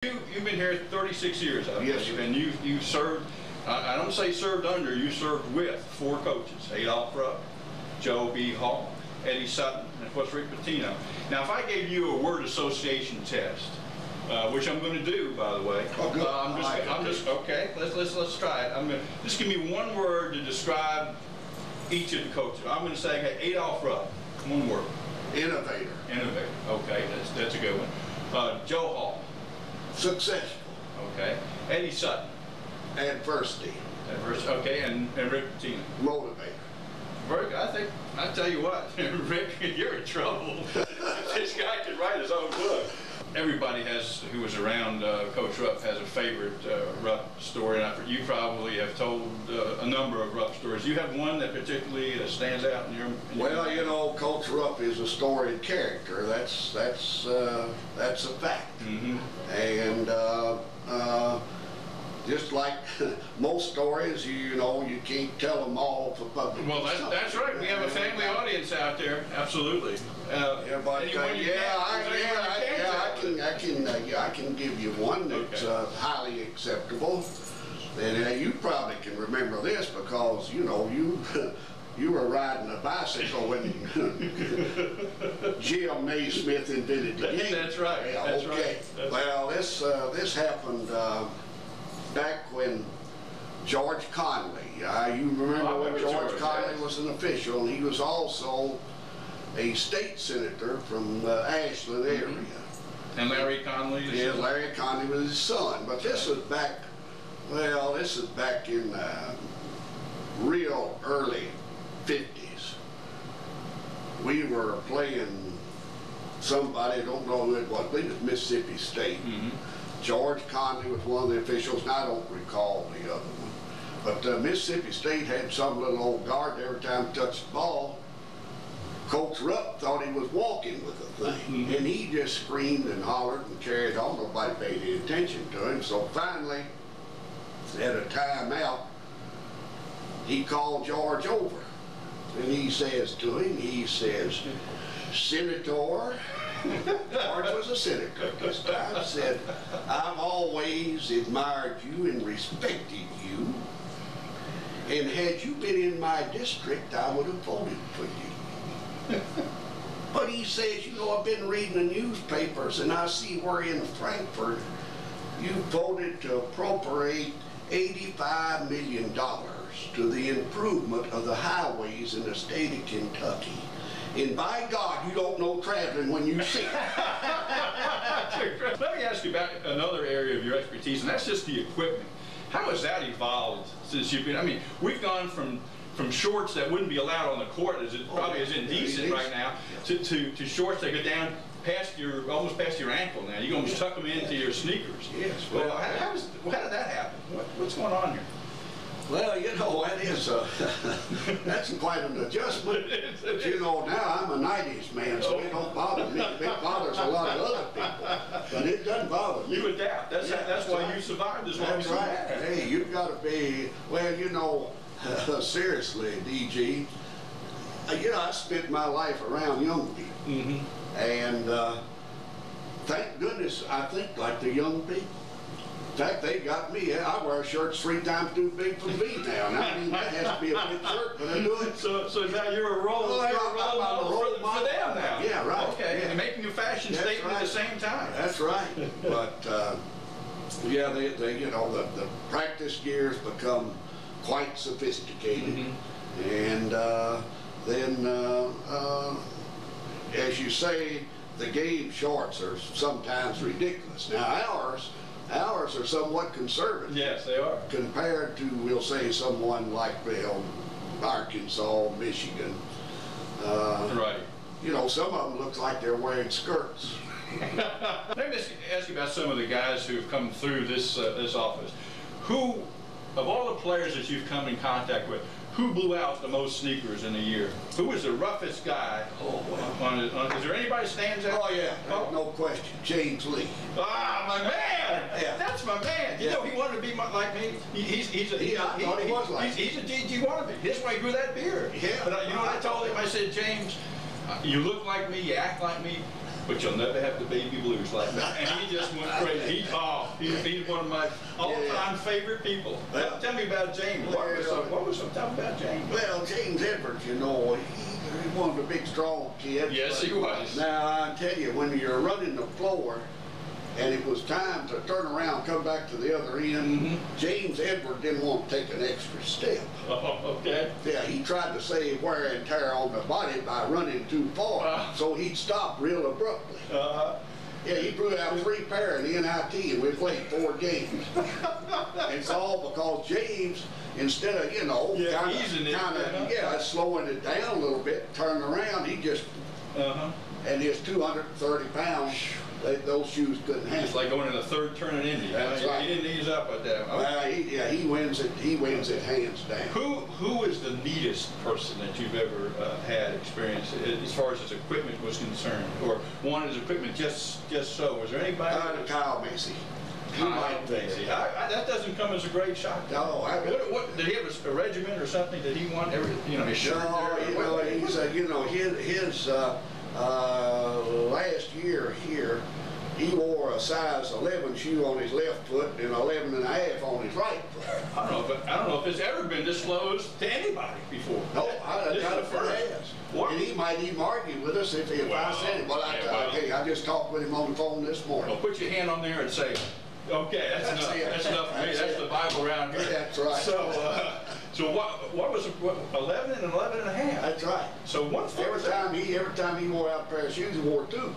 You've been here 36 years, I believe, yes, sir. And you served, I don't say served under, you served with 4 coaches, Adolph Rupp, Joe B. Hall, Eddie Sutton, and of course Rick Pitino. Now if I gave you a word association test, which I'm going to do, by the way. Oh, good. Okay. Let's try it. I'm going to just give me one word to describe each of the coaches. I'm going to say, hey, Adolph Rupp, one word. Innovator. Innovator. Okay, that's a good one. Joe Hall. Successful. Okay. Eddie Sutton. Adversity. Adversity. Okay, and Rick Pitino. Motivator. Rick, I tell you what, Rick, you're in trouble. This guy can write his own book. Everybody who was around Coach Rupp has a favorite Rupp story, and you probably have told a number of Rupp stories. Do you have one that particularly stands out in your? Well, you know, Coach Rupp is a storied character. That's a fact. Mm-hmm. And just like most stories, you know, you can't tell them all for public. Well, that's right. We have a family audience out there. Absolutely. I can give you one that's highly acceptable. And you probably can remember this because you know you were riding a bicycle when Jim Naismith invented the game. That's right. Yeah, that's okay. Right. Well, this happened back when George Conley. You remember when George Conley was an official, and he was also a state senator from the Ashland area. And Larry Conley? Yeah, Larry Conley was his son. But this was back, well, this is back in real early 50s. We were playing somebody, I don't know who it was, I believe it was Mississippi State. George Conley was one of the officials, and I don't recall the other one. But Mississippi State had some little old guard every time he touched the ball. Coach Rupp thought he was walking with the thing, and he just screamed and hollered and carried on. Nobody paid any attention to him. So finally, at a timeout, he called George over, and he says to him, he says, "Senator," George was a senator at this time, said, "I've always admired you and respected you, and had you been in my district, I would have voted for you." But he says, "You know, I've been reading the newspapers and I see where in Frankfort you voted to appropriate $85 million to the improvement of the highways in the state of Kentucky. And by God, you don't know traveling when you see it." Let me ask you about another area of your expertise, and that's just the equipment. How has that evolved since you've been, I mean, we've gone from shorts that wouldn't be allowed on the court, as it probably is indecent right now, to shorts that go down past almost past your ankle now. You can almost tuck them into your sneakers. Yes. Well, how did that happen? What's going on here? Well, you know, that is that's quite an adjustment. But you know, now I'm a 90s man, so it don't bother me. It bothers a lot of other people, but it doesn't bother me. You adapt. That's why right. You survived as long That's as you right. have. Hey, you've got to be, well, you know, seriously, DG, you know, I spent my life around young people. And thank goodness, I think like the young people. In fact, they got me. I wear shirts 3 times too big for me now. And I mean, that has to be a big shirt, but I do it. So now you're a role model for them now. Yeah, right. Okay, yeah. And making a fashion statement at the same time. That's right. But yeah, they you know, the practice gears become quite sophisticated, and then as you say, the game shorts are sometimes ridiculous. Now ours are somewhat conservative. Yes, they are. Compared to, we'll say, someone like Arkansas, Michigan. Right. You know, some of them look like they're wearing skirts. Let me ask you about some of the guys who have come through this office. Who, of all the players that you've come in contact with, who blew out the most sneakers in a year? Who was the roughest guy? Oh, well. Is there anybody stands out? Oh, yeah. No question. James Lee. Ah, my man! Yeah. That's my man. You know, he wanted to be like me. He's a DG wannabe. That's why he grew that beard. Yeah. But you know what I told him? I said, "James, you look like me, you act like me. but you'll never have the baby blues like that. And he just went crazy. He's one of my all-time favorite people. Tell me about James. What was some talk about James? Well, James Edwards, you know, he was a big, strong kid. Yes, he was. Now, I tell you, when you're running the floor, and it was time to turn around, come back to the other end, James Edward didn't want to take an extra step. Okay. Yeah, he tried to save wear and tear on the body by running too far, so he'd stop real abruptly. Yeah, he blew out 3 pair in the NIT and we played 4 games. It's all because James, instead of, you know, slowing it down a little bit, turning around, he just, and his 230 pounds, those shoes couldn't handle. It's like going in the 3rd turn in Indy. That's right. He didn't ease up at that. He wins it. He wins it hands down. Who is the neatest person that you've ever had experience as far as his equipment was concerned, or wanted his equipment just so? Was there anybody? Kyle Macy. That doesn't come as a great shock. No, what did he have a regiment or something? Did he want everything? You know, his shirt. No, he's his last year here, he wore a size 11 shoe on his left foot and 11 and a half on his right foot. I don't know if it's ever been disclosed to anybody before. No, I doubt it has. And he might even argue with us if I said it. Well, I just talked with him on the phone this morning. Well, put your hand on there and say, okay, that's enough. That's enough for me. That's the Bible around here. That's right. So what was it, 11 and 11 and a half? That's right. So every time he wore out a pair of shoes, he wore 2.